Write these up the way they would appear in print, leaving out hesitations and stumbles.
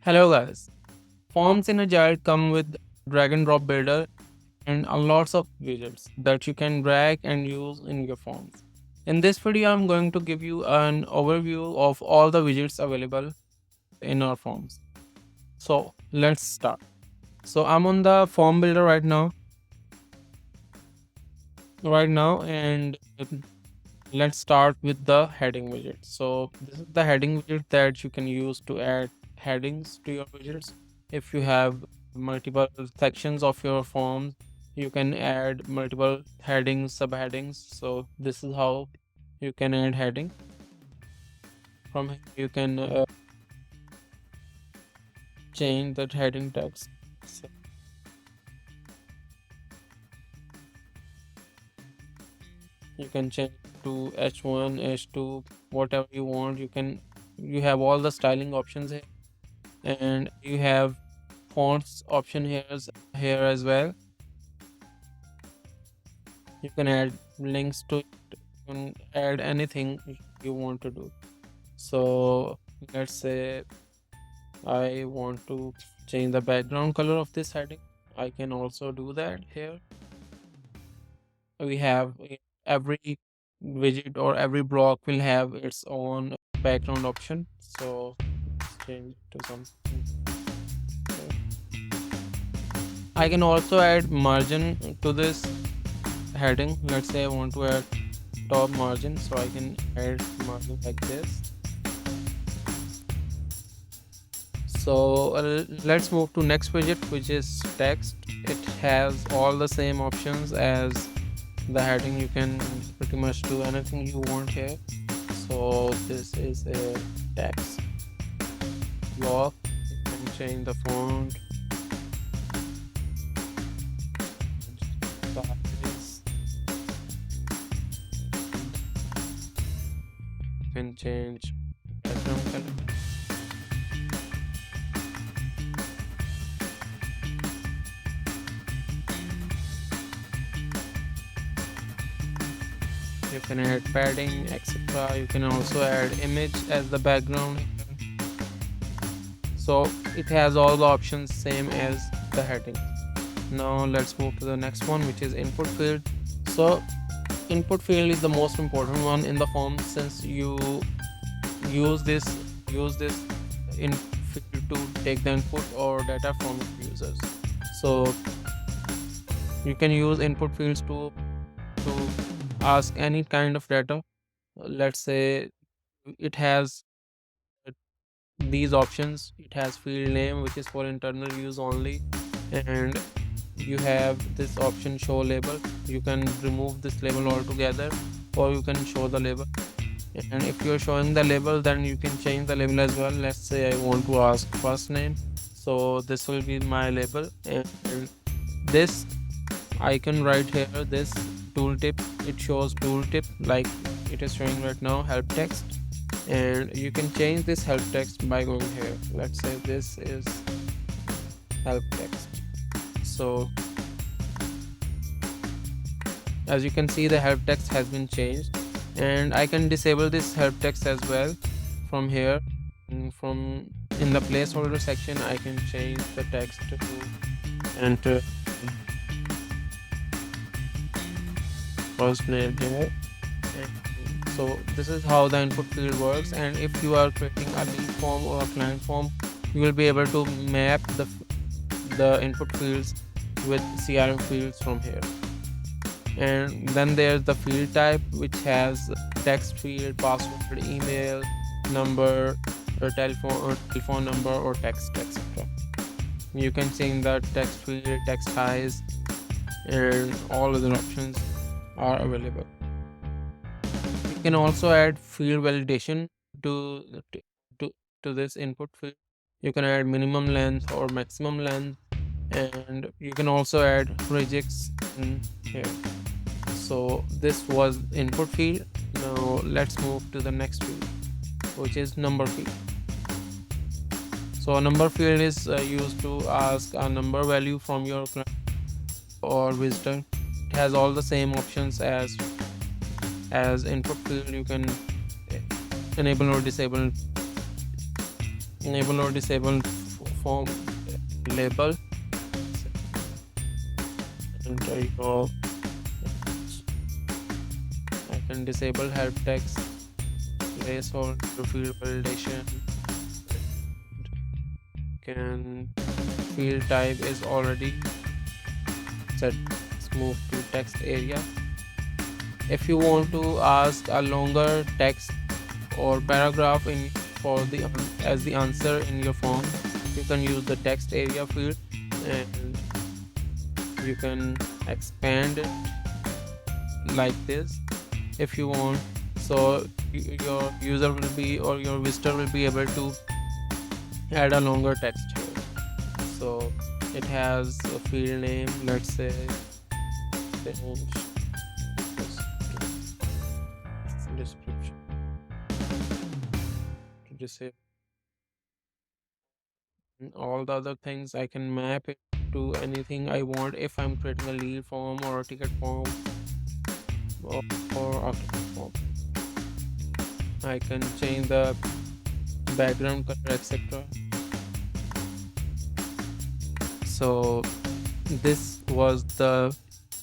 Hello guys. Forms in Agile come with drag and drop builder and a lots of widgets that you can drag and use in your forms. In this video, I'm going to give you an overview of all the widgets available in our forms. So let's start. So I'm on the form builder right now, and let's start with the heading widget. So this is the heading widget that you can use to add headings to your widgets. If you have multiple sections of your forms, you can add multiple headings, subheadings. So this is how you can add heading. From here you can change that heading text. So you can change to h1, h2, whatever you want. You have all the styling options here, and you have fonts option here as well. You can add links to it. You can add anything you want to do. So let's say I want to change the background color of this heading. I can also do that here. We have every widget or every block will have its own background option. So let's change it to something. I can also add margin to this heading. Let's say I want to add top margin, so I can add margin like this. So let's move to next widget, which is text. It has all the same options as the heading. You can pretty much do anything you want here. So this is a text block. You can change the font, size. You can change background color. You can add padding, etc. You can also add image as the background. So it has all the options same as the heading. Now let's move to the next one, which is input field. So input field is the most important one in the form, since you use this in field to take the input or data from users. So you can use input fields to ask any kind of data. Let's say it has these options. It has field name, which is for internal use only, and you have this option show label. You can remove this label altogether, or you can show the label. And if you're showing the label, then you can change the label as well. Let's say I want to ask first name, so this will be my label. And this icon right here, this tooltip, it shows tooltip like it is showing right now, help text. And you can change this help text by going here. Let's say this is help text. So as you can see, the help text has been changed, and I can disable this help text as well from here. From in the placeholder section, I can change the text to enter first name here. And so this is how the input field works. And if you are creating a lead form or a client form, you will be able to map the input fields with CRM fields from here. And then there's the field type, which has text field, password, email, number, or telephone number, or text, etc. You can change the text field, text size, and all other options are available. You can also add field validation to this input field. You can add minimum length or maximum length, and you can also add regex in here. So this was input field. Now let's move to the next field, which is number field. So a number field is used to ask a number value from your client or visitor. It has all the same options as input field. You can enable or disable form label, enter your, I can disable help text, placeholder field validation, can field type is already set. Let's move to text area. If you want to ask a longer text or paragraph in for the as the answer in your form, you can use the text area field and you can expand it like this if you want. So your user will be, or your visitor will be able to add a longer text here. So it has a field name, let's say description to disable. All the other things I can map it to anything I want. If I'm creating a lead form or a ticket form or a form, I can change the background color, etc. So this was the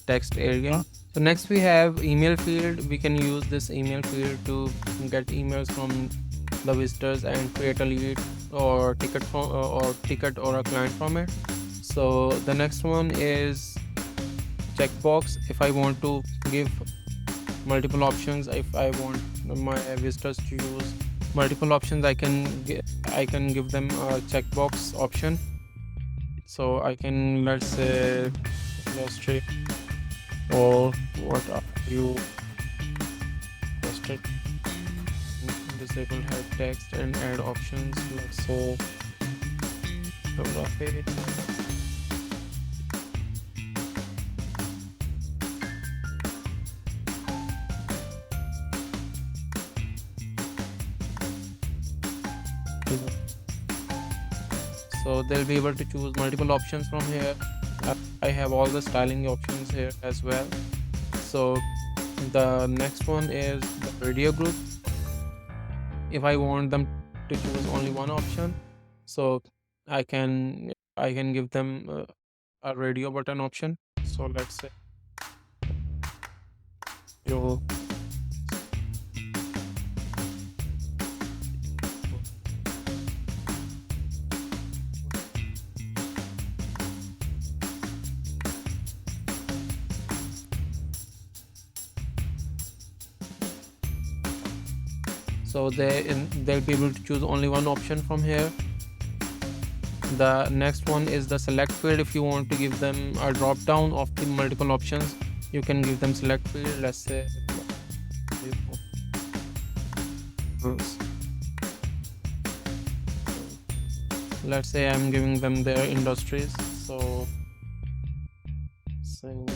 text area. So next we have email field. We can use this email field to get emails from the visitors and create a lead or ticket from or a client from it. So the next one is checkbox. If I want to give multiple options, if I want my visitors to use multiple options, I can give them a checkbox option. So I can, let's say, illustrate, or what are you interested, disable help text and add options, let's say photography. So they'll be able to choose multiple options from here. I have all the styling options here as well. So the next one is the radio group. If I want them to choose only one option, so I can give them a radio button option. So let's say you so they'll be able to choose only one option from here. The next one is the select field. If you want to give them a drop down of the multiple options, you can give them select field. Let's say I'm giving them their industries. So saying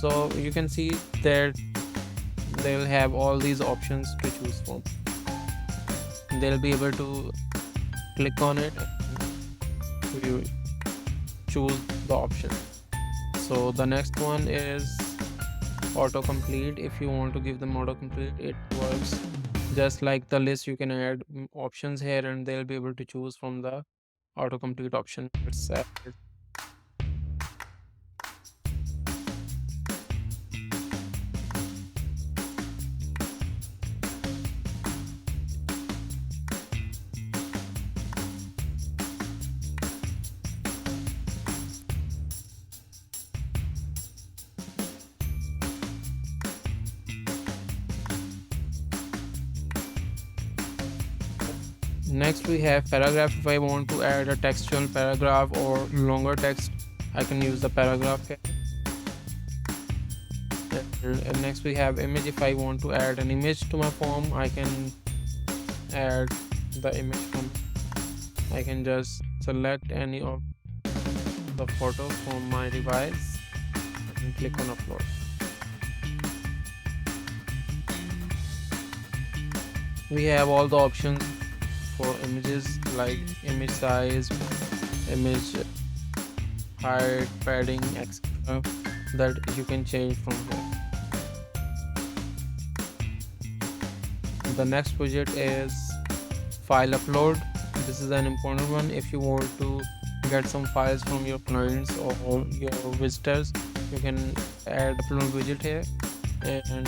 so you can see that they'll have all these options to choose from. They'll be able to click on it and you choose the option. So the next one is autocomplete. If you want to give them autocomplete, it works just like the list. You can add options here and they'll be able to choose from the autocomplete option. Let's add it. Next we have paragraph. If I want to add a textual paragraph or longer text, I can use the paragraph here. And next we have image. If I want to add an image to my form, I can add the image from. I can just select any of the photo from my device and click on upload. We have all the options for images like image size, image height, padding, etc. that you can change from here. The next widget is file upload. This is an important one. If you want to get some files from your clients or your visitors, you can add upload widget here and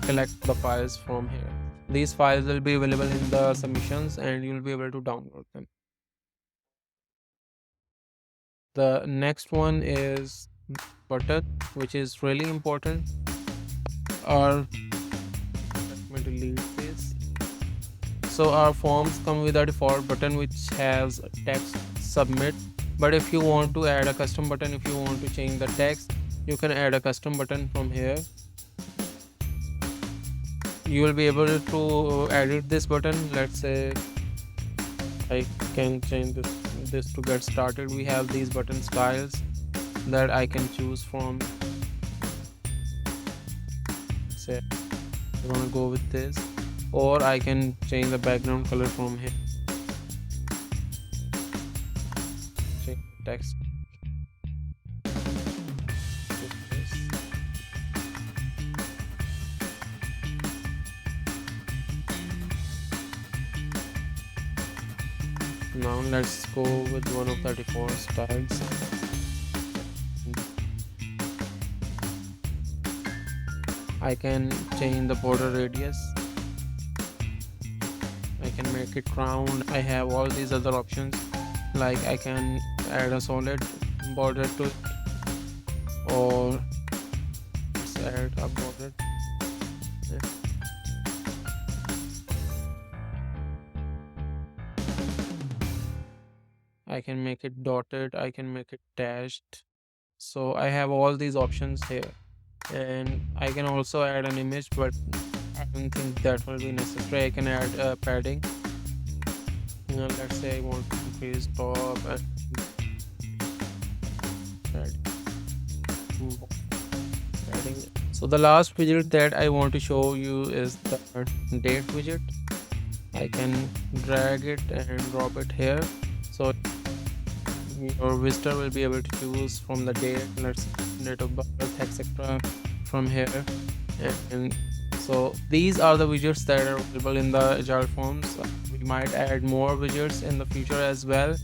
collect the files from here. These files will be available in the submissions and you'll be able to download them. The next one is button, which is really important. Or let me delete this. So our forms come with a default button which has text submit, but if you want to add a custom button, if you want to change the text, you can add a custom button from here. You will be able to edit this button. Let's say I can change this to get started. We have these button styles that I can choose from. Say I want to go with this, or I can change the background color from here. Change text. Now let's go with one of the default styles. I can change the border radius. I can make it round. I have all these other options, like I can add a solid border to it, or let's add a border. Yeah. I can make it dotted, I can make it dashed. So I have all these options here, and I can also add an image, but I don't think that will be necessary. I can add padding. Now let's say I want to increase top and padding. So the last widget that I want to show you is the date widget. I can drag it and drop it here, so your visitor will be able to choose from the date, let's date of birth, etc. from here. And so these are the widgets that are available in the Agile forms. We might add more widgets in the future as well.